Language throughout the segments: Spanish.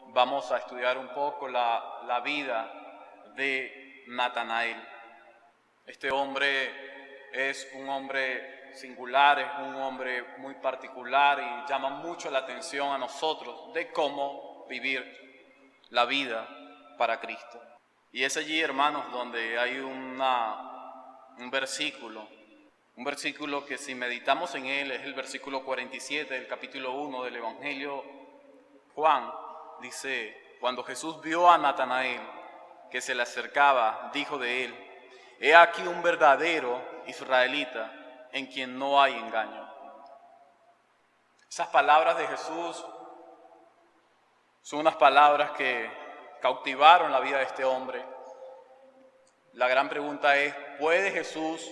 Vamos a estudiar un poco la vida de Natanael. Este hombre es un hombre singular, es un hombre muy particular y llama mucho la atención a nosotros de cómo vivir la vida para Cristo. Y es allí, hermanos, donde hay un versículo que si meditamos en él es el versículo 47 del capítulo 1 del Evangelio Juan. Dice: cuando Jesús vio a Natanael que se le acercaba, dijo de él: he aquí un verdadero israelita en quien no hay engaño. Esas palabras de Jesús son unas palabras que cautivaron la vida de este hombre. La gran pregunta es: ¿puede Jesús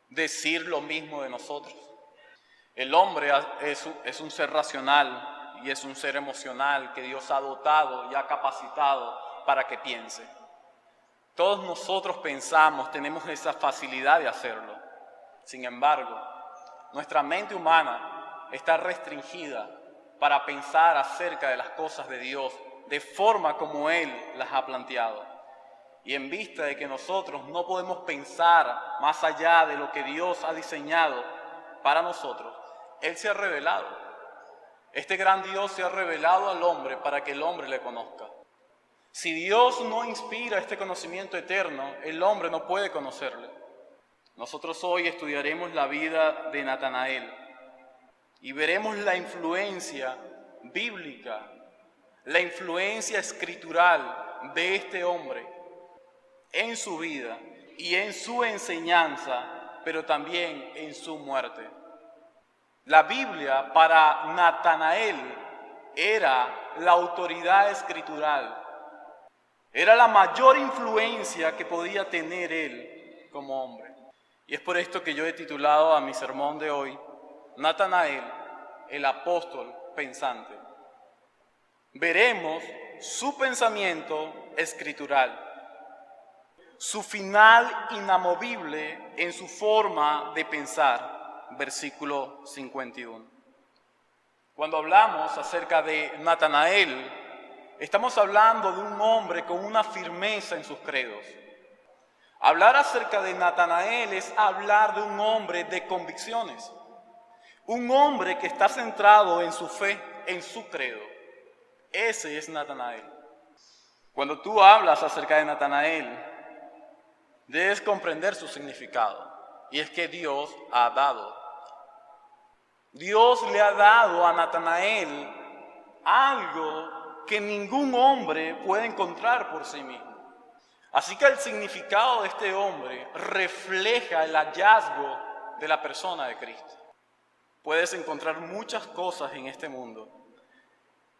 decir lo mismo de nosotros? El hombre es un ser racional y es un ser emocional que Dios ha dotado y ha capacitado para que piense. Todos nosotros pensamos, tenemos esa facilidad de hacerlo. Sin embargo, nuestra mente humana está restringida para pensar acerca de las cosas de Dios de forma como Él las ha planteado. Y en vista de que nosotros no podemos pensar más allá de lo que Dios ha diseñado para nosotros, Él se ha revelado. Este gran Dios se ha revelado al hombre para que el hombre le conozca. Si Dios no inspira este conocimiento eterno, el hombre no puede conocerle. Nosotros hoy estudiaremos la vida de Natanael y veremos la influencia bíblica, la influencia escritural de este hombre en su vida y en su enseñanza, pero también en su muerte. La Biblia para Natanael era la autoridad escritural, era la mayor influencia que podía tener él como hombre. Y es por esto que yo he titulado a mi sermón de hoy: Natanael, el apóstol pensante. Veremos su pensamiento escritural, su final inamovible en su forma de pensar. Versículo 51. Cuando hablamos acerca de Natanael, estamos hablando de un hombre con una firmeza en sus credos. Hablar acerca de Natanael es hablar de un hombre de convicciones, un hombre que está centrado en su fe, en su credo. Ese es Natanael. Cuando tú hablas acerca de Natanael, debes comprender su significado, y es que Dios le ha dado a Natanael algo que ningún hombre puede encontrar por sí mismo. Así que el significado de este hombre refleja el hallazgo de la persona de Cristo. Puedes encontrar muchas cosas en este mundo,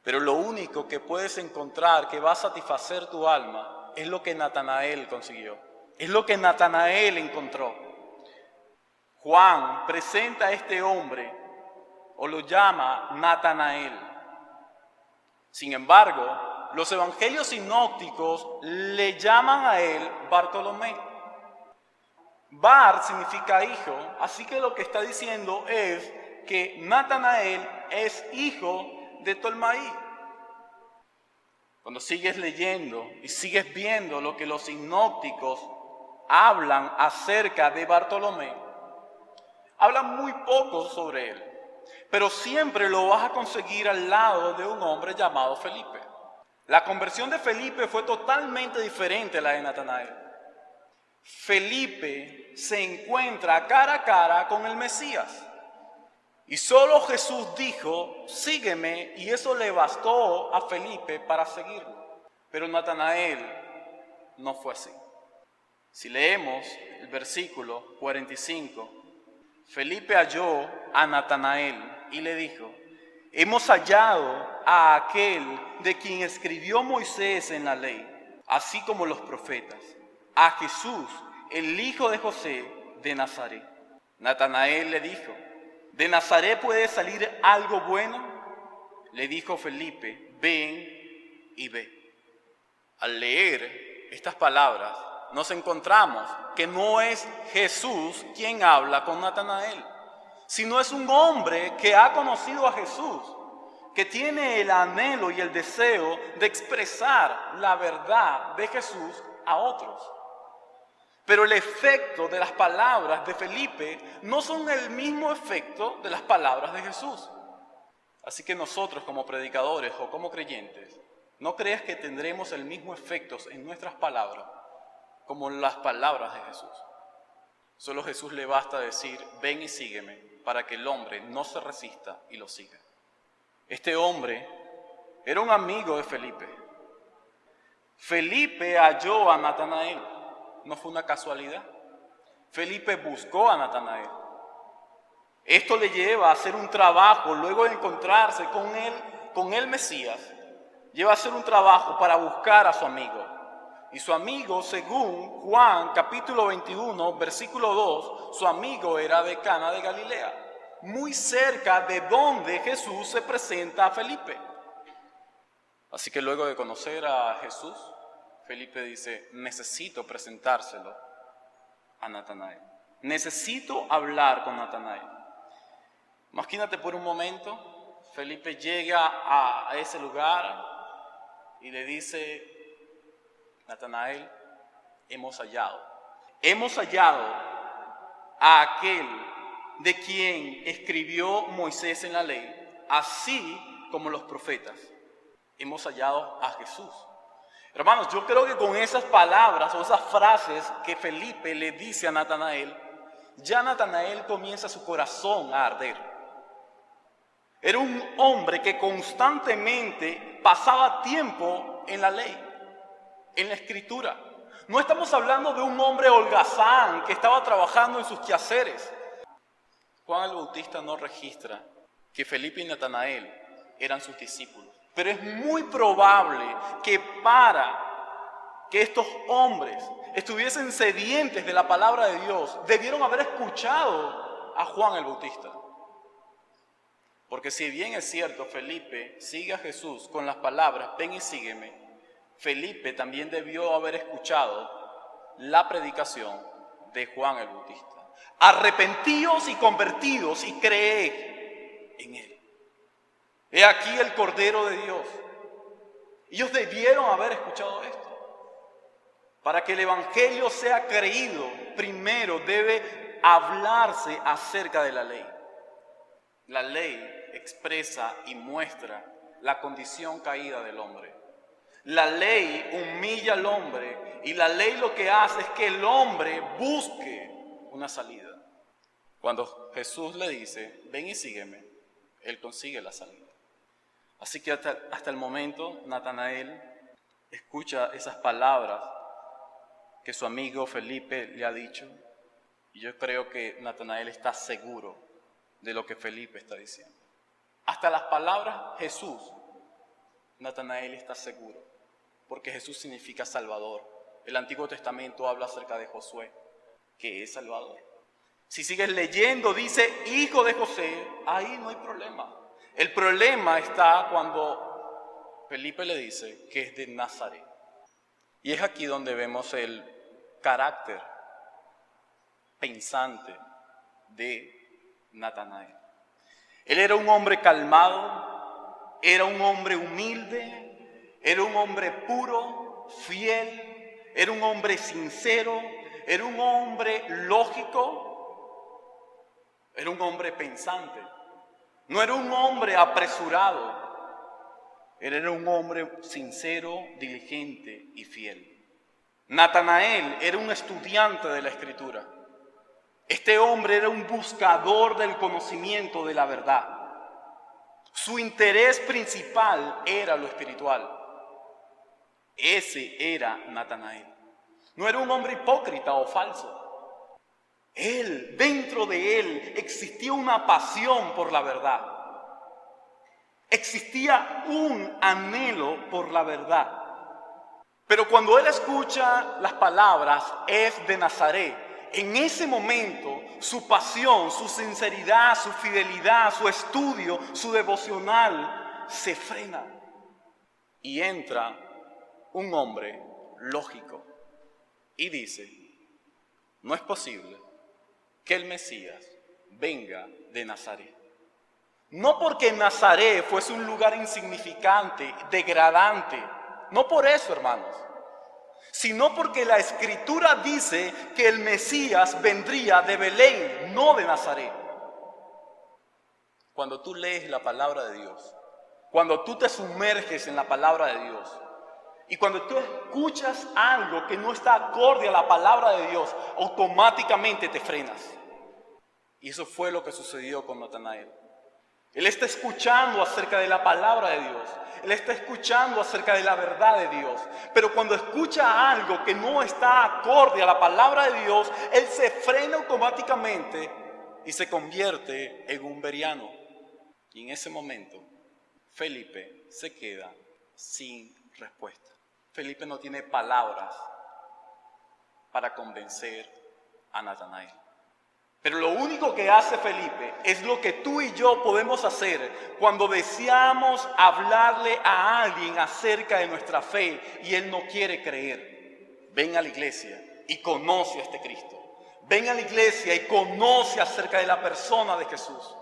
pero lo único que puedes encontrar que va a satisfacer tu alma es lo que Natanael consiguió, es lo que Natanael encontró. Juan presenta a este hombre o lo llama Natanael. Sin embargo, los evangelios sinópticos le llaman a él Bartolomé. Bar significa hijo, así que lo que está diciendo es que Natanael es hijo de Tolmaí. Cuando sigues leyendo y sigues viendo lo que los sinópticos hablan acerca de Bartolomé, hablan muy poco sobre él, pero siempre lo vas a conseguir al lado de un hombre llamado Felipe. La conversión de Felipe fue totalmente diferente a la de Natanael. Felipe se encuentra cara a cara con el Mesías. Y solo Jesús dijo: sígueme, y eso le bastó a Felipe para seguirlo. Pero Natanael no fue así. Si leemos el versículo 45, Felipe halló a Natanael y le dijo: hemos hallado a aquel de quien escribió Moisés en la ley, así como los profetas, a Jesús, el hijo de José de Nazaret. Natanael le dijo: ¿de Nazaret puede salir algo bueno? Le dijo Felipe: ven y ve. Al leer estas palabras, nos encontramos que no es Jesús quien habla con Natanael, sino es un hombre que ha conocido a Jesús, que tiene el anhelo y el deseo de expresar la verdad de Jesús a otros. Pero el efecto de las palabras de Felipe no son el mismo efecto de las palabras de Jesús. Así que nosotros como predicadores o como creyentes, no creas que tendremos el mismo efecto en nuestras palabras como las palabras de Jesús. Solo a Jesús le basta decir, ven y sígueme, para que el hombre no se resista y lo siga. Este hombre era un amigo de Felipe. Felipe halló a Natanael. No fue una casualidad. Felipe buscó a Natanael. Esto le lleva a hacer un trabajo, luego de encontrarse con el Mesías, lleva a hacer un trabajo para buscar a su amigo. Y su amigo, según Juan capítulo 21, versículo 2, su amigo era de Cana de Galilea, muy cerca de donde Jesús se presenta a Felipe. Así que luego de conocer a Jesús, Felipe dice, necesito presentárselo a Natanael. Necesito hablar con Natanael. Imagínate por un momento, Felipe llega a ese lugar y le dice, Natanael, hemos hallado a aquel de quien escribió Moisés en la ley, así como los profetas. Hemos hallado a Jesús. Hermanos, yo creo que con esas palabras o esas frases que Felipe le dice a Natanael, ya Natanael comienza su corazón a arder. Era un hombre que constantemente pasaba tiempo en la ley, en la escritura. No estamos hablando de un hombre holgazán que estaba trabajando en sus quehaceres. Juan el Bautista no registra que Felipe y Natanael eran sus discípulos. Pero es muy probable que para que estos hombres estuviesen sedientes de la palabra de Dios, debieron haber escuchado a Juan el Bautista. Porque si bien es cierto, Felipe sigue a Jesús con las palabras, ven y sígueme, Felipe también debió haber escuchado la predicación de Juan el Bautista. Arrepentíos y convertidos y creed en él. He aquí el Cordero de Dios. Ellos debieron haber escuchado esto. Para que el Evangelio sea creído, primero debe hablarse acerca de la ley. La ley expresa y muestra la condición caída del hombre. La ley humilla al hombre y la ley lo que hace es que el hombre busque una salida. Cuando Jesús le dice, ven y sígueme, él consigue la salida. Así que hasta el momento Natanael escucha esas palabras que su amigo Felipe le ha dicho. Y yo creo que Natanael está seguro de lo que Felipe está diciendo. Hasta las palabras Jesús, Natanael está seguro. Porque Jesús significa Salvador. El Antiguo Testamento habla acerca de Josué, que es Salvador. Si sigues leyendo, dice hijo de José, ahí no hay problema. El problema está cuando Felipe le dice que es de Nazaret. Y es aquí donde vemos el carácter pensante de Natanael. Él era un hombre calmado, era un hombre humilde, era un hombre puro, fiel, era un hombre sincero, era un hombre lógico, era un hombre pensante. No era un hombre apresurado, era un hombre sincero, diligente y fiel. Natanael era un estudiante de la Escritura. Este hombre era un buscador del conocimiento de la verdad. Su interés principal era lo espiritual. Ese era Natanael. No era un hombre hipócrita o falso. Dentro de él existía una pasión por la verdad. Existía un anhelo por la verdad. Pero cuando él escucha las palabras, es de Nazaret, en ese momento su pasión, su sinceridad, su fidelidad, su estudio, su devocional se frena. Y entra un hombre lógico y dice, no es posible que el Mesías venga de Nazaret. No porque Nazaret fuese un lugar insignificante, degradante, no por eso, hermanos, sino porque la Escritura dice que el Mesías vendría de Belén, no de Nazaret. Cuando tú lees la palabra de Dios, cuando tú te sumerges en la palabra de Dios, y cuando tú escuchas algo que no está acorde a la palabra de Dios, automáticamente te frenas. Y eso fue lo que sucedió con Natanael. Él está escuchando acerca de la palabra de Dios. Él está escuchando acerca de la verdad de Dios. Pero cuando escucha algo que no está acorde a la palabra de Dios, él se frena automáticamente y se convierte en un beriano. Y en ese momento, Felipe se queda sin respuesta. Felipe no tiene palabras para convencer a Natanael. Pero lo único que hace Felipe es lo que tú y yo podemos hacer cuando deseamos hablarle a alguien acerca de nuestra fe y él no quiere creer. Ven a la iglesia y conoce a este Cristo. Ven a la iglesia y conoce acerca de la persona de Jesús.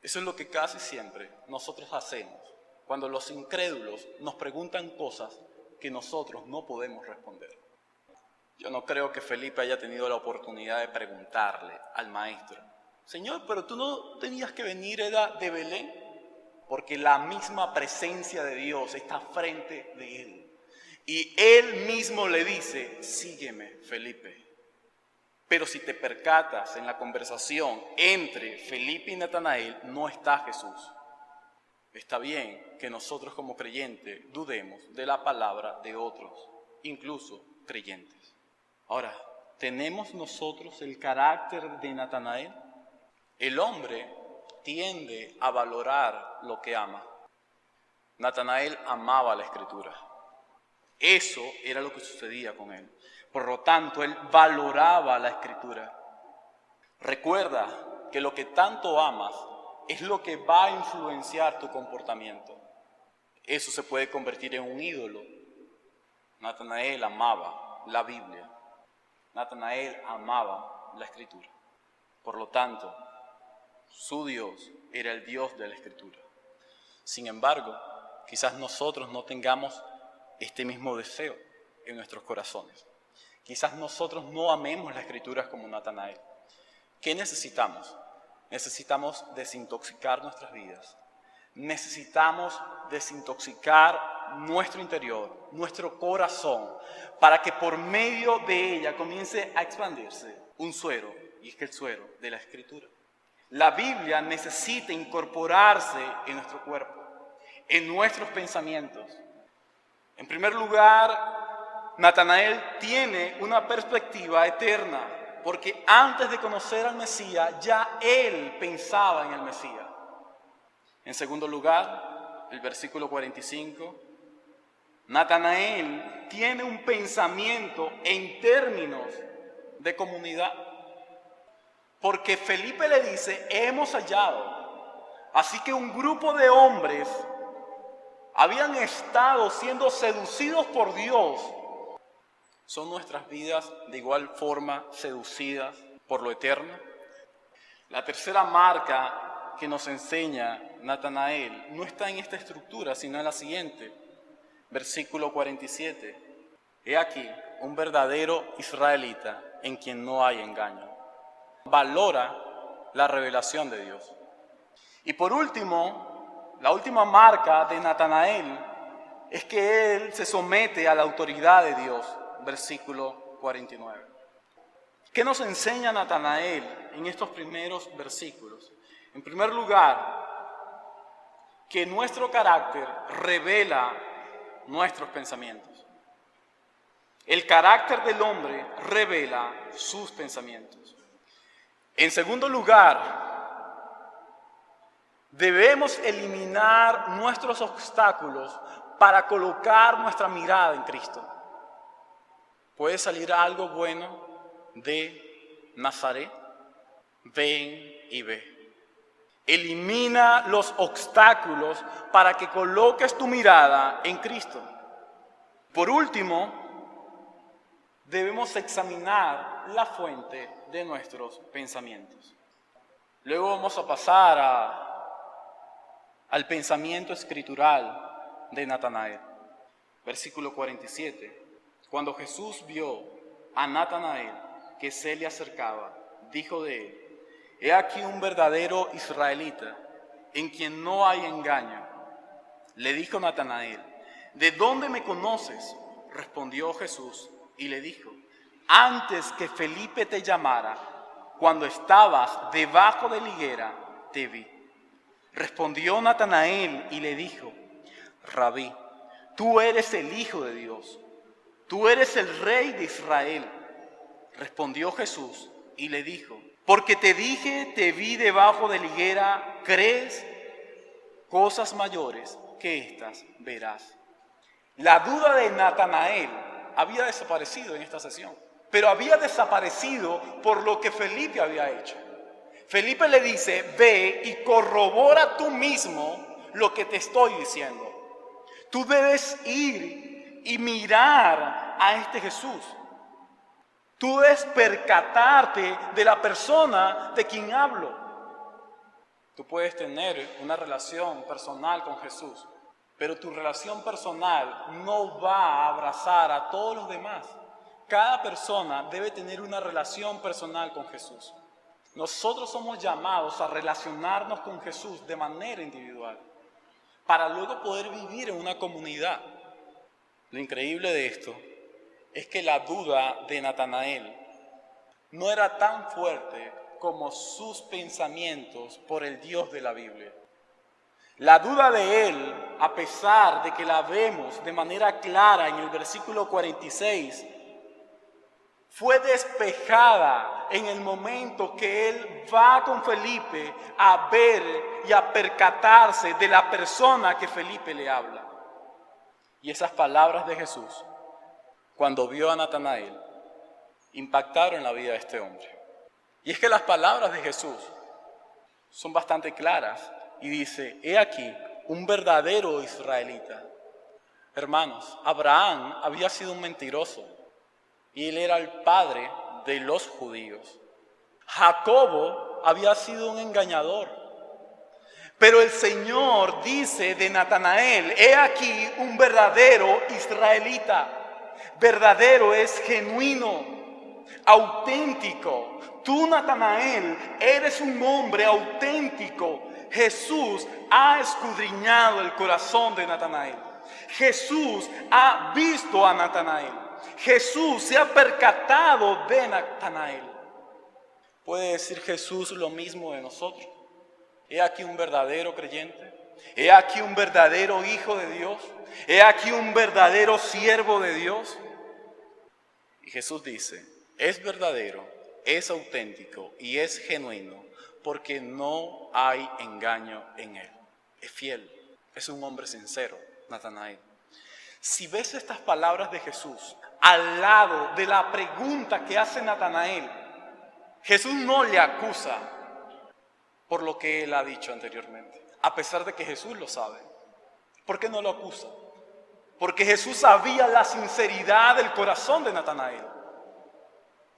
Eso es lo que casi siempre nosotros hacemos cuando los incrédulos nos preguntan cosas que nosotros no podemos responder. Yo no creo que Felipe haya tenido la oportunidad de preguntarle al maestro: Señor, pero tú no tenías que venir, era de Belén, porque la misma presencia de Dios está frente de él. Y él mismo le dice: sígueme, Felipe. Pero si te percatas en la conversación entre Felipe y Natanael, no está Jesús. Está bien que nosotros como creyentes dudemos de la palabra de otros, incluso creyentes. Ahora, ¿tenemos nosotros el carácter de Natanael? El hombre tiende a valorar lo que ama. Natanael amaba la Escritura. Eso era lo que sucedía con él. Por lo tanto, él valoraba la Escritura. Recuerda que lo que tanto amas es lo que va a influenciar tu comportamiento. Eso se puede convertir en un ídolo. Natanael amaba la Biblia. Natanael amaba la Escritura. Por lo tanto, su Dios era el Dios de la Escritura. Sin embargo, quizás nosotros no tengamos este mismo deseo en nuestros corazones. Quizás nosotros no amemos las Escrituras como Natanael. ¿Qué necesitamos? Necesitamos desintoxicar nuestras vidas. Necesitamos desintoxicar nuestro interior, nuestro corazón, para que por medio de ella comience a expandirse un suero, y es que el suero de la Escritura. La Biblia necesita incorporarse en nuestro cuerpo, en nuestros pensamientos. En primer lugar, Natanael tiene una perspectiva eterna, porque antes de conocer al Mesías, ya él pensaba en el Mesías. En segundo lugar, el versículo 45, Natanael tiene un pensamiento en términos de comunidad. Porque Felipe le dice: hemos hallado. Así que un grupo de hombres habían estado siendo seducidos por Dios. ¿Son nuestras vidas de igual forma seducidas por lo eterno? La tercera marca que nos enseña Natanael no está en esta estructura, sino en la siguiente. Versículo 47. He aquí un verdadero israelita en quien no hay engaño. Valora la revelación de Dios. Y por último, la última marca de Natanael es que él se somete a la autoridad de Dios. Versículo 49. ¿Qué nos enseña Natanael en estos primeros versículos? En primer lugar, que nuestro carácter revela nuestros pensamientos. El carácter del hombre revela sus pensamientos. En segundo lugar, debemos eliminar nuestros obstáculos para colocar nuestra mirada en Cristo. ¿Puede salir algo bueno de Nazaret? Ven y ve. Elimina los obstáculos para que coloques tu mirada en Cristo. Por último, debemos examinar la fuente de nuestros pensamientos. Luego vamos a pasar a al pensamiento escritural de Natanael. Versículo 47. Cuando Jesús vio a Natanael que se le acercaba, dijo de él: he aquí un verdadero israelita, en quien no hay engaño. Le dijo Natanael: ¿de dónde me conoces? Respondió Jesús y le dijo: antes que Felipe te llamara, cuando estabas debajo de la higuera, te vi. Respondió Natanael y le dijo: Rabí, tú eres el Hijo de Dios, tú eres el Rey de Israel. Respondió Jesús y le dijo: porque te dije, te vi debajo de la higuera, ¿crees? Cosas mayores que estas verás. La duda de Natanael había desaparecido en esta sesión, pero había desaparecido por lo que Felipe había hecho. Felipe le dice: ve y corrobora tú mismo lo que te estoy diciendo. Tú debes ir y mirar a este Jesús. Tú debes percatarte de la persona de quien hablo. Tú puedes tener una relación personal con Jesús, pero tu relación personal no va a abrazar a todos los demás. Cada persona debe tener una relación personal con Jesús. Nosotros somos llamados a relacionarnos con Jesús de manera individual, para luego poder vivir en una comunidad. Lo increíble de esto es que la duda de Natanael no era tan fuerte como sus pensamientos por el Dios de la Biblia. La duda de él, a pesar de que la vemos de manera clara en el versículo 46, fue despejada en el momento que él va con Felipe a ver y a percatarse de la persona que Felipe le habla. Y esas palabras de Jesús, cuando vio a Natanael, impactaron la vida de este hombre. Y es que las palabras de Jesús son bastante claras y dice: he aquí un verdadero israelita. Hermanos, Abraham había sido un mentiroso y él era el padre de los judíos. Jacobo había sido un engañador. Pero el Señor dice de Natanael: he aquí un verdadero israelita. Verdadero es genuino, auténtico. Tú, Natanael, eres un hombre auténtico. Jesús ha escudriñado el corazón de Natanael. Jesús ha visto a Natanael. Jesús se ha percatado de Natanael. ¿Puede decir Jesús lo mismo de nosotros? He aquí un verdadero creyente. He aquí un verdadero hijo de Dios. He aquí un verdadero siervo de Dios. Y Jesús dice: es verdadero, es auténtico y es genuino, porque no hay engaño en él. Es fiel, es un hombre sincero, Natanael. Si ves estas palabras de Jesús al lado de la pregunta que hace Natanael, Jesús no le acusa por lo que él ha dicho anteriormente, a pesar de que Jesús lo sabe. ¿Por qué no lo acusa? Porque Jesús sabía la sinceridad del corazón de Natanael.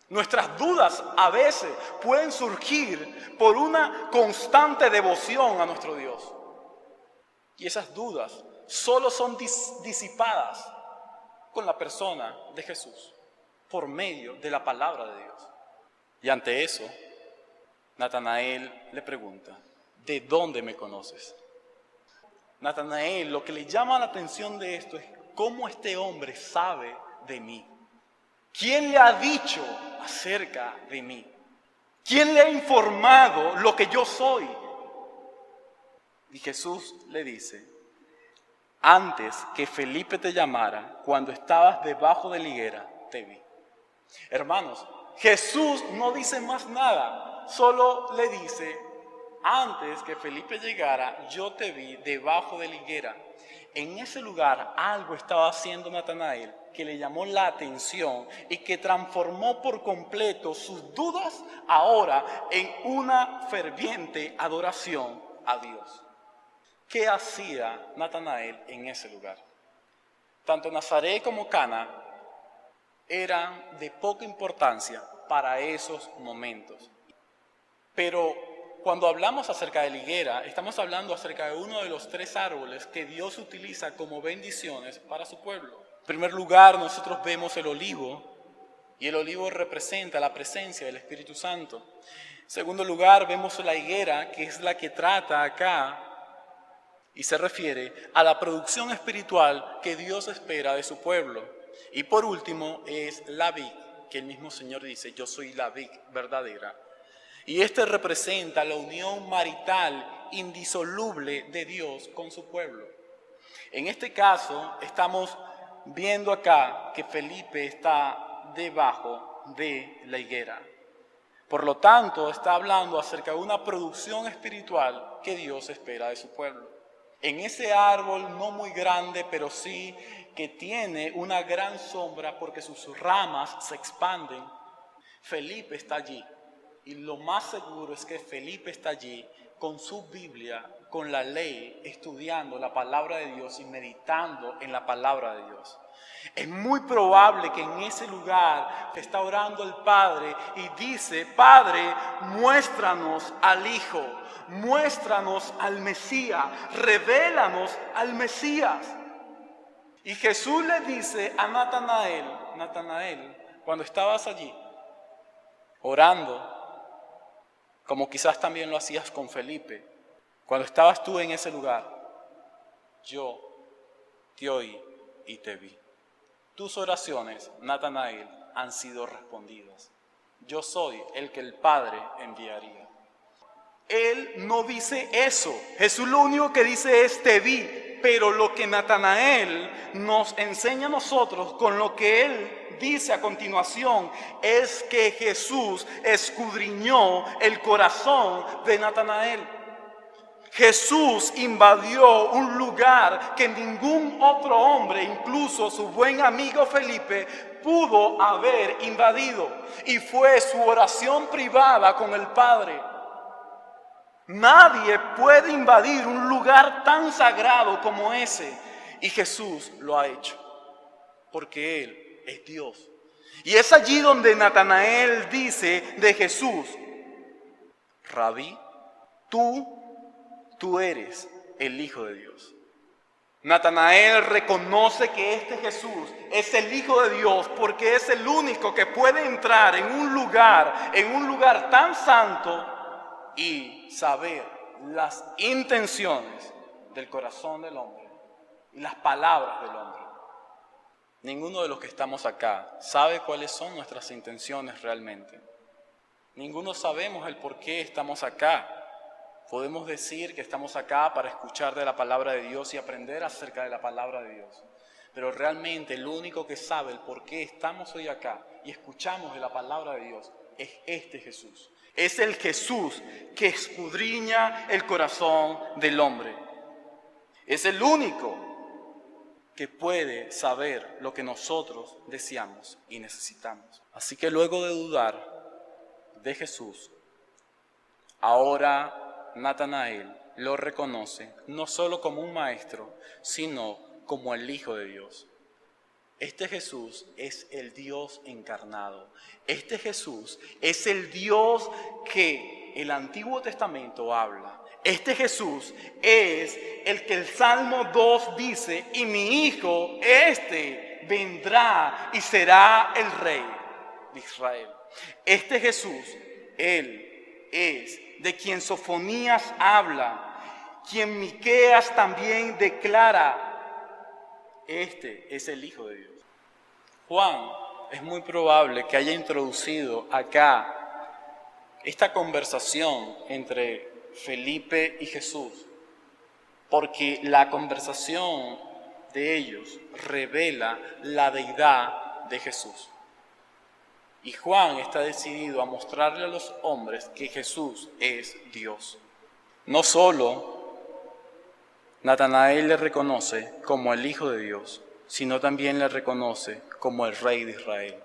Nuestras dudas a veces pueden surgir por una constante devoción a nuestro Dios. Y esas dudas solo son disipadas con la persona de Jesús, por medio de la palabra de Dios. Y ante eso, Natanael le pregunta: ¿de dónde me conoces? Natanael, lo que le llama la atención de esto es cómo este hombre sabe de mí. ¿Quién le ha dicho acerca de mí? ¿Quién le ha informado lo que yo soy? Y Jesús le dice: antes que Felipe te llamara, cuando estabas debajo de la higuera, te vi. Hermanos, Jesús no dice más nada, solo le dice: antes que Felipe llegara, yo te vi debajo de la higuera. En ese lugar algo estaba haciendo Natanael que le llamó la atención y que transformó por completo sus dudas ahora en una ferviente adoración a Dios. ¿Qué hacía Natanael en ese lugar? Tanto Nazaret como Cana eran de poca importancia para esos momentos. Pero cuando hablamos acerca de la higuera, estamos hablando acerca de uno de los 3 árboles que Dios utiliza como bendiciones para su pueblo. En primer lugar, nosotros vemos el olivo, y el olivo representa la presencia del Espíritu Santo. En segundo lugar, vemos la higuera, que es la que trata acá y se refiere a la producción espiritual que Dios espera de su pueblo. Y por último es la vid, que el mismo Señor dice, yo soy la vid verdadera. Y este representa la unión marital indisoluble de Dios con su pueblo. En este caso estamos viendo acá que Felipe está debajo de la higuera. Por lo tanto, está hablando acerca de una producción espiritual que Dios espera de su pueblo. En ese árbol no muy grande, pero sí que tiene una gran sombra porque sus ramas se expanden, Felipe está allí. Y lo más seguro es que Felipe está allí con su Biblia, con la ley, estudiando la palabra de Dios y meditando en la palabra de Dios. Es muy probable que en ese lugar está orando el Padre y dice, Padre, muéstranos al Hijo, muéstranos al Mesías, revélanos al Mesías. Y Jesús le dice a Natanael, Natanael, cuando estabas allí orando, como quizás también lo hacías con Felipe, cuando estabas tú en ese lugar, yo te oí y te vi. Tus oraciones, Natanael, han sido respondidas. Yo soy el que el Padre enviaría. Él no dice eso. Jesús lo único que dice es te vi. Pero lo que Natanael nos enseña a nosotros con lo que él dice a continuación es que Jesús escudriñó el corazón de Natanael. Jesús invadió un lugar que ningún otro hombre, incluso su buen amigo Felipe, pudo haber invadido. Y fue su oración privada con el Padre. Nadie puede invadir un lugar tan sagrado como ese. Y Jesús lo ha hecho. Porque Él es Dios. Y es allí donde Natanael dice de Jesús, Rabí, tú eres el Hijo de Dios. Natanael reconoce que este Jesús es el Hijo de Dios porque es el único que puede entrar en un lugar tan santo y saber las intenciones del corazón del hombre y las palabras del hombre. Ninguno de los que estamos acá sabe cuáles son nuestras intenciones realmente. Ninguno sabemos el por qué estamos acá. Podemos decir que estamos acá para escuchar de la palabra de Dios y aprender acerca de la palabra de Dios. Pero realmente el único que sabe el por qué estamos hoy acá y escuchamos de la palabra de Dios es este Jesús. Es el Jesús que escudriña el corazón del hombre. Es el único que puede saber lo que nosotros deseamos y necesitamos. Así que luego de dudar de Jesús, ahora Natanael lo reconoce no solo como un maestro, sino como el Hijo de Dios. Este Jesús es el Dios encarnado. Este Jesús es el Dios que el Antiguo Testamento habla. Este Jesús es el que el Salmo 2 dice, y mi Hijo, vendrá y será el Rey de Israel. Este Jesús, Él es de quien Sofonías habla, quien Miqueas también declara. Este es el Hijo de Dios. Juan es muy probable que haya introducido acá esta conversación entre Felipe y Jesús, porque la conversación de ellos revela la deidad de Jesús. Y Juan está decidido a mostrarle a los hombres que Jesús es Dios. No solo Natanael le reconoce como el Hijo de Dios, sino también le reconoce como el Rey de Israel.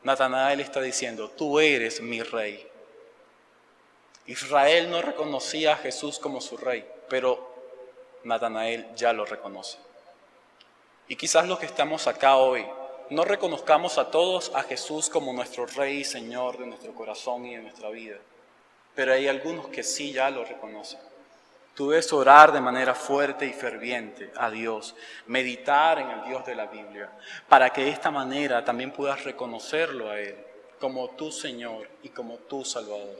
Natanael está diciendo, tú eres mi Rey. Israel no reconocía a Jesús como su Rey, pero Natanael ya lo reconoce. Y quizás los que estamos acá hoy no reconozcamos a todos a Jesús como nuestro Rey y Señor de nuestro corazón y de nuestra vida. pero hay algunos que sí ya lo reconocen. Tú debes orar de manera fuerte y ferviente a Dios, meditar en el Dios de la Biblia, para que de esta manera también puedas reconocerlo a Él como tu Señor y como tu Salvador.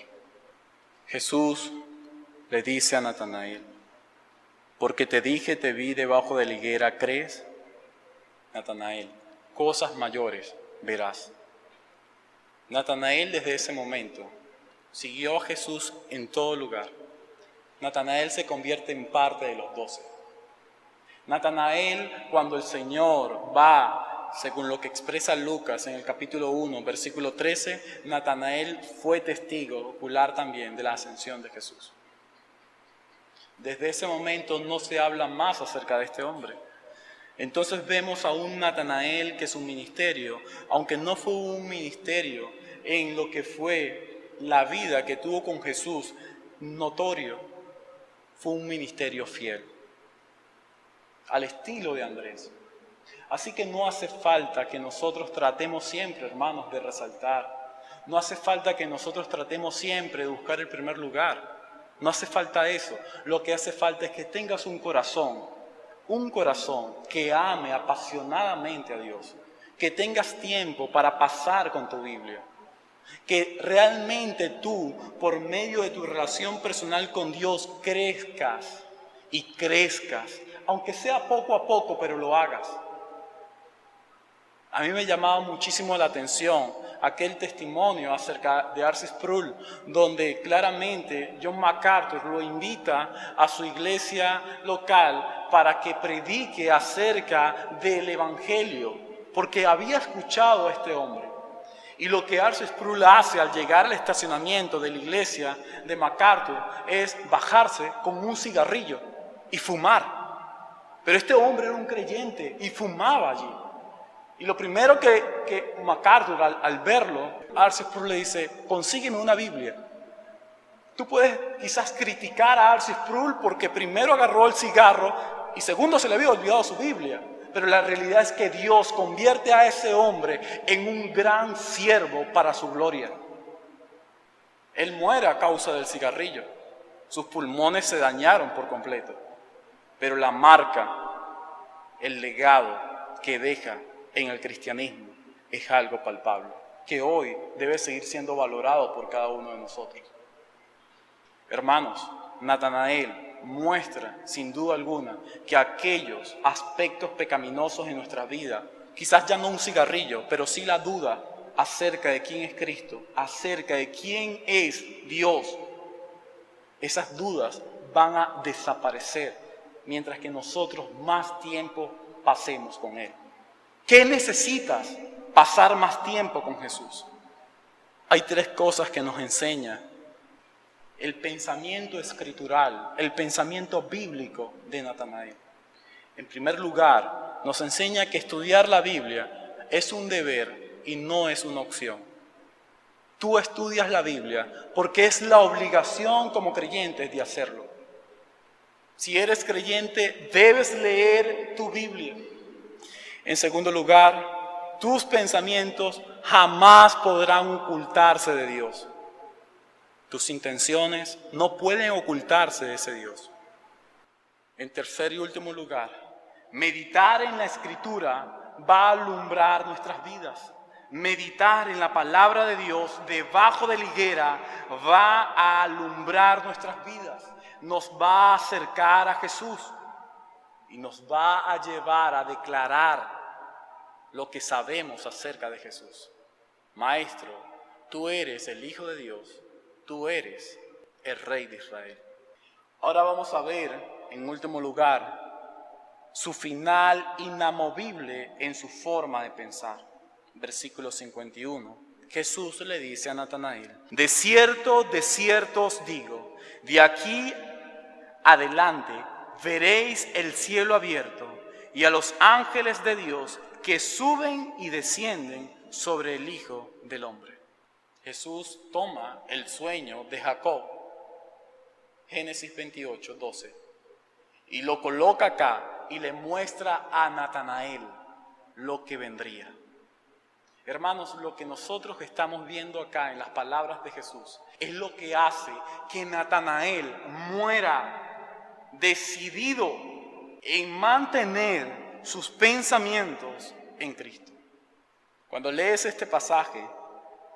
Jesús le dice a Natanael: porque te dije, te vi debajo de la higuera, ¿crees? Natanael, cosas mayores verás. Natanael desde ese momento siguió a Jesús en todo lugar. Natanael se convierte en parte de los 12. Natanael, cuando el Señor va, según lo que expresa Lucas en el capítulo 1, versículo 13, Natanael fue testigo ocular también de la ascensión de Jesús. Desde ese momento no se habla más acerca de este hombre. Entonces vemos a un Natanael que su ministerio, aunque no fue un ministerio en lo que fue la vida que tuvo con Jesús notorio, fue un ministerio fiel, al estilo de Andrés. Así que no hace falta que nosotros tratemos siempre, hermanos, de resaltar. No hace falta que nosotros tratemos siempre de buscar el primer lugar. No hace falta eso. Lo que hace falta es que tengas un corazón que ame apasionadamente a Dios, que tengas tiempo para pasar con tu Biblia, que realmente tú, por medio de tu relación personal con Dios, crezcas y crezcas, aunque sea poco a poco, pero lo hagas. A mí me llamaba muchísimo la atención aquel testimonio acerca de R.C. Sproul, donde claramente John MacArthur lo invita a su iglesia local para que predique acerca del Evangelio, porque había escuchado a este hombre. Y lo que R.C. Sproul hace al llegar al estacionamiento de la iglesia de MacArthur es bajarse con un cigarrillo y fumar. Pero este hombre era un creyente y fumaba allí. Y lo primero que MacArthur, al verlo, R.C. Sproul le dice: consígueme una Biblia. Tú puedes quizás criticar a R.C. Sproul porque primero agarró el cigarro y segundo se le había olvidado su Biblia. Pero la realidad es que Dios convierte a ese hombre en un gran siervo para su gloria. Él muere a causa del cigarrillo. Sus pulmones se dañaron por completo. Pero la marca, el legado que deja en el cristianismo es algo palpable, que hoy debe seguir siendo valorado por cada uno de nosotros. Hermanos, Natanael muestra sin duda alguna que aquellos aspectos pecaminosos en nuestra vida, quizás ya no un cigarrillo, pero sí la duda acerca de quién es Cristo, acerca de quién es Dios, esas dudas van a desaparecer mientras que nosotros más tiempo pasemos con Él. ¿Qué necesitas? Pasar más tiempo con Jesús. Hay 3 cosas que nos enseña el pensamiento escritural, el pensamiento bíblico de Natanael. En primer lugar, nos enseña que estudiar la Biblia es un deber y no es una opción. Tú estudias la Biblia porque es la obligación como creyentes de hacerlo. Si eres creyente, debes leer tu Biblia. En segundo lugar, tus pensamientos jamás podrán ocultarse de Dios. Tus intenciones no pueden ocultarse de ese Dios. En tercer y último lugar, meditar en la Escritura va a alumbrar nuestras vidas. Meditar en la palabra de Dios debajo de la higuera va a alumbrar nuestras vidas. Nos va a acercar a Jesús y nos va a llevar a declarar lo que sabemos acerca de Jesús. Maestro, tú eres el Hijo de Dios. Tú eres el Rey de Israel. Ahora vamos a ver, en último lugar, su final inamovible en su forma de pensar. Versículo 51. Jesús le dice a Natanael: de cierto os digo, de aquí adelante veréis el cielo abierto y a los ángeles de Dios que suben y descienden sobre el Hijo del Hombre. Jesús toma el sueño de Jacob, Génesis 28, 12, y lo coloca acá y le muestra a Natanael lo que vendría. Hermanos, lo que nosotros estamos viendo acá en las palabras de Jesús es lo que hace que Natanael muera decidido en mantener sus pensamientos en Cristo. Cuando lees este pasaje,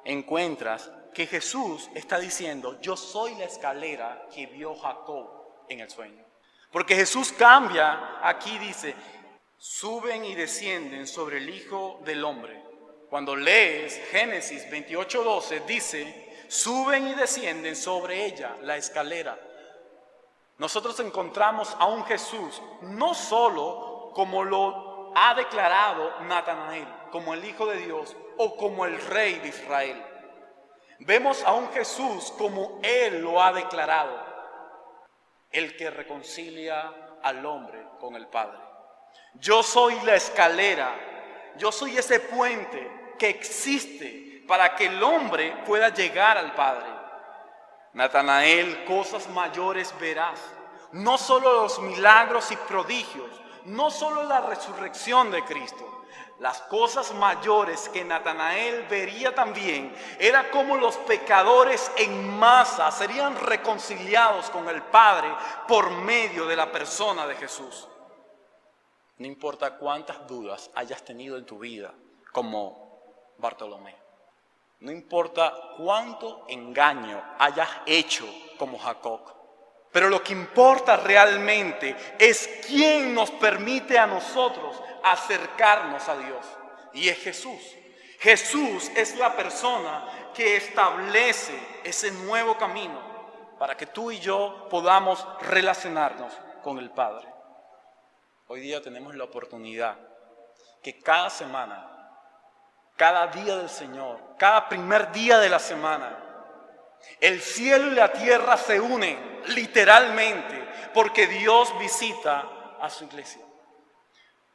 encuentras que Jesús está diciendo: yo soy la escalera que vio Jacob en el sueño. Porque Jesús cambia, aquí dice, suben y descienden sobre el Hijo del Hombre. Cuando lees Génesis 28:12, dice, suben y descienden sobre ella, la escalera. Nosotros encontramos a un Jesús no solo como lo ha declarado Natanael, como el Hijo de Dios o como el Rey de Israel. Vemos a un Jesús como Él lo ha declarado, el que reconcilia al hombre con el Padre. Yo soy la escalera, yo soy ese puente que existe para que el hombre pueda llegar al Padre. Natanael, cosas mayores verás, no solo los milagros y prodigios, no solo la resurrección de Cristo. Las cosas mayores que Natanael vería también era cómo los pecadores en masa serían reconciliados con el Padre por medio de la persona de Jesús. No importa cuántas dudas hayas tenido en tu vida, como Bartolomé. No importa cuánto engaño hayas hecho, como Jacob. Pero lo que importa realmente es quién nos permite a nosotros acercarnos a Dios. Y es Jesús. Jesús es la persona que establece ese nuevo camino para que tú y yo podamos relacionarnos con el Padre. Hoy día tenemos la oportunidad que cada semana, cada día del Señor, cada primer día de la semana, el cielo y la tierra se unen literalmente porque Dios visita a su iglesia.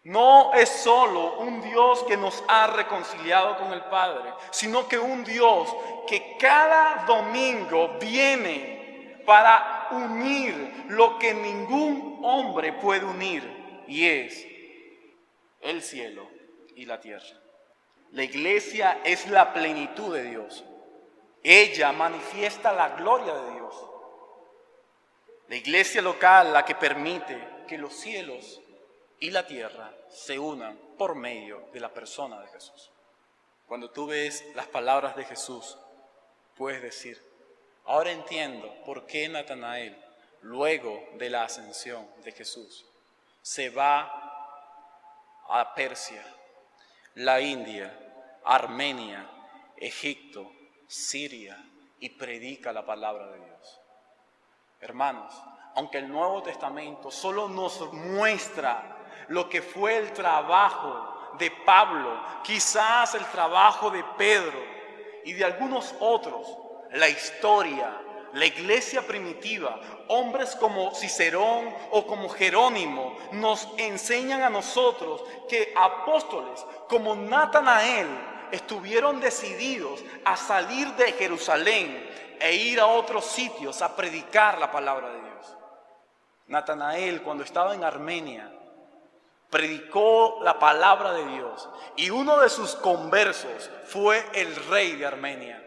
No es solo un Dios que nos ha reconciliado con el Padre, sino que un Dios que cada domingo viene para unir lo que ningún hombre puede unir, y es el cielo y la tierra. La iglesia es la plenitud de Dios. Ella manifiesta la gloria de Dios. La iglesia local, la que permite que los cielos y la tierra se unan por medio de la persona de Jesús. Cuando tú ves las palabras de Jesús, puedes decir, ahora entiendo por qué Natanael, luego de la ascensión de Jesús, se va a Persia, la India, Armenia, Egipto, Siria y predica la palabra de Dios. Hermanos, aunque el Nuevo Testamento solo nos muestra lo que fue el trabajo de Pablo, quizás el trabajo de Pedro y de algunos otros, la historia, la iglesia primitiva, hombres como Cicerón o como Jerónimo, nos enseñan a nosotros que apóstoles como Natanael estuvieron decididos a salir de Jerusalén e ir a otros sitios a predicar la palabra de Dios. Natanael, cuando estaba en Armenia, predicó la palabra de Dios y uno de sus conversos fue el rey de Armenia.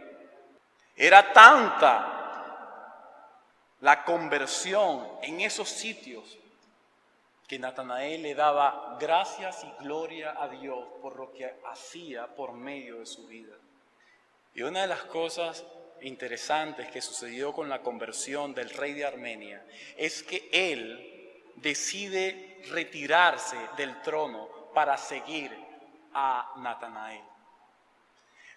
Era tanta la conversión en esos sitios que Natanael le daba gracias y gloria a Dios por lo que hacía por medio de su vida. Y una de las cosas interesantes que sucedió con la conversión del rey de Armenia es que él decide retirarse del trono para seguir a Natanael.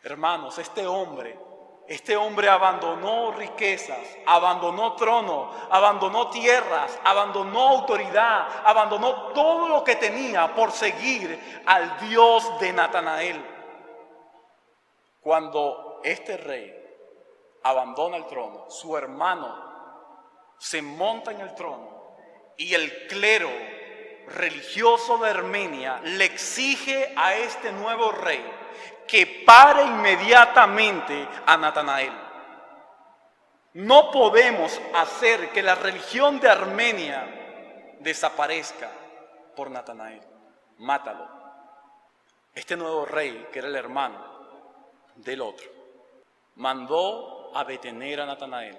Hermanos, este hombre abandonó riquezas, abandonó trono, abandonó tierras, abandonó autoridad, abandonó todo lo que tenía por seguir al Dios de Natanael. Cuando este rey abandona el trono, su hermano se monta en el trono y el clero religioso de Armenia le exige a este nuevo rey que pare inmediatamente a Natanael. No podemos hacer que la religión de Armenia desaparezca por Natanael. Mátalo. Este nuevo rey, que era el hermano, del otro. Mandó a detener a Natanael.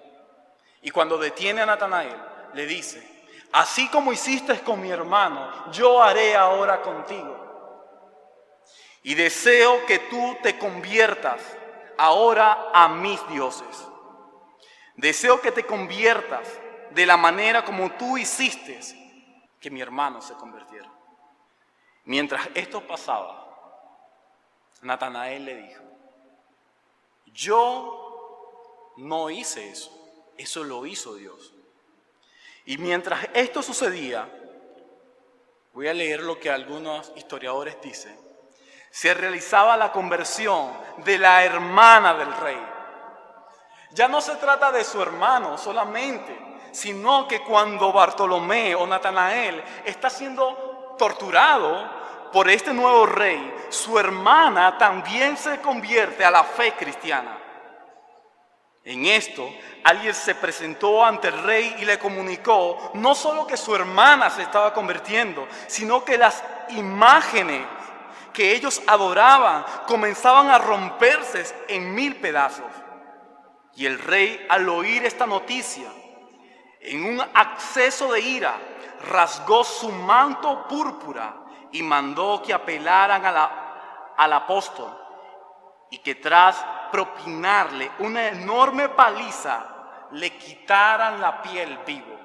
Y cuando detiene a Natanael, le dice: así como hiciste con mi hermano, yo haré ahora contigo. Y deseo que tú te conviertas ahora a mis dioses. Deseo que te conviertas de la manera como tú hiciste que mi hermano se convirtiera. Mientras esto pasaba, Natanael le dijo: yo no hice eso, eso lo hizo Dios. Y mientras esto sucedía, voy a leer lo que algunos historiadores dicen, se realizaba la conversión de la hermana del rey. Ya no se trata de su hermano solamente, sino que cuando Bartolomé o Natanael está siendo torturado por este nuevo rey, su hermana también se convierte a la fe cristiana. En esto, alguien se presentó ante el rey y le comunicó no solo que su hermana se estaba convirtiendo, sino que las imágenes que ellos adoraban comenzaban a romperse en 1000 pedazos. Y el rey, al oír esta noticia, en un acceso de ira, rasgó su manto púrpura y mandó que apelaran al apóstol y que tras propinarle una enorme paliza, le quitaran la piel vivo.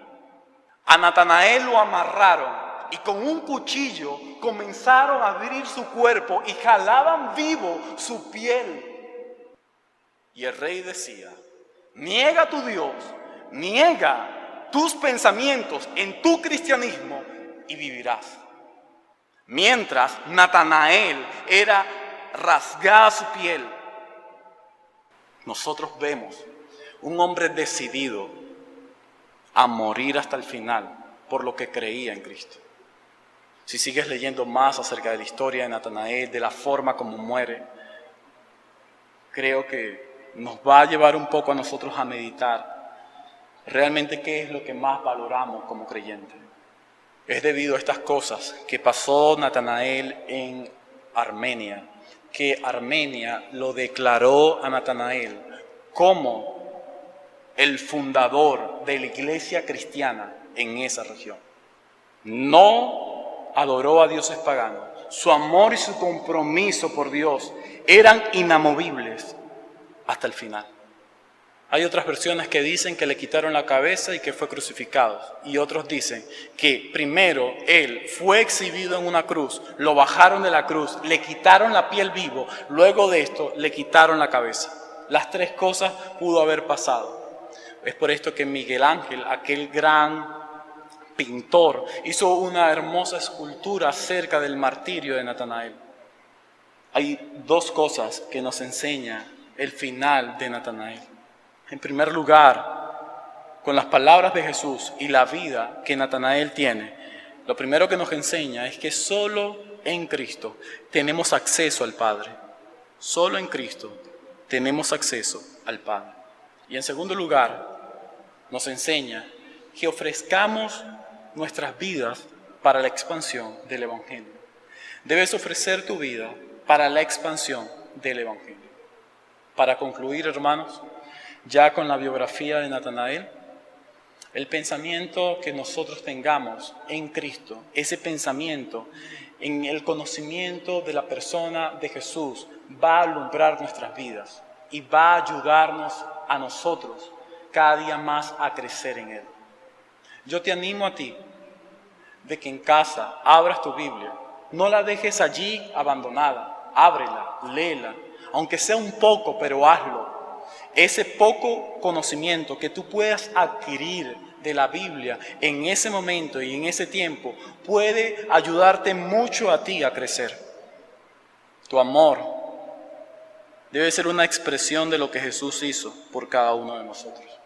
A Natanael lo amarraron y con un cuchillo comenzaron a abrir su cuerpo y jalaban vivo su piel. Y el rey decía: niega tu Dios, niega tus pensamientos en tu cristianismo y vivirás. Mientras Natanael era rasgada su piel, nosotros vemos un hombre decidido a morir hasta el final por lo que creía en Cristo. Si sigues leyendo más acerca de la historia de Natanael, de la forma como muere, creo que nos va a llevar un poco a nosotros a meditar realmente qué es lo que más valoramos como creyentes. Es debido a estas cosas que pasó Natanael en Armenia, que Armenia lo declaró a Natanael como el fundador de la iglesia cristiana en esa región. No adoró a dioses paganos. Su amor y su compromiso por Dios eran inamovibles hasta el final. Hay otras versiones que dicen que le quitaron la cabeza y que fue crucificado. Y otros dicen que primero él fue exhibido en una cruz, lo bajaron de la cruz, le quitaron la piel vivo, luego de esto le quitaron la cabeza. Las tres cosas pudo haber pasado. Es por esto que Miguel Ángel, aquel gran pintor, hizo una hermosa escultura acerca del martirio de Natanael. Hay dos cosas que nos enseña el final de Natanael. En primer lugar, con las palabras de Jesús y la vida que Natanael tiene, lo primero que nos enseña es que solo en Cristo tenemos acceso al Padre. Solo en Cristo tenemos acceso al Padre. Y en segundo lugar, nos enseña que ofrezcamos nuestras vidas para la expansión del Evangelio. Debes ofrecer tu vida para la expansión del Evangelio. Para concluir, hermanos, ya con la biografía de Natanael, el pensamiento que nosotros tengamos en Cristo, ese pensamiento en el conocimiento de la persona de Jesús, va a alumbrar nuestras vidas y va a ayudarnos a nosotros cada día más a crecer en Él. Yo te animo a ti de que en casa abras tu Biblia, no la dejes allí abandonada, ábrela, léela, aunque sea un poco, pero hazlo. Ese poco conocimiento que tú puedas adquirir de la Biblia en ese momento y en ese tiempo puede ayudarte mucho a ti a crecer. Tu amor debe ser una expresión de lo que Jesús hizo por cada uno de nosotros.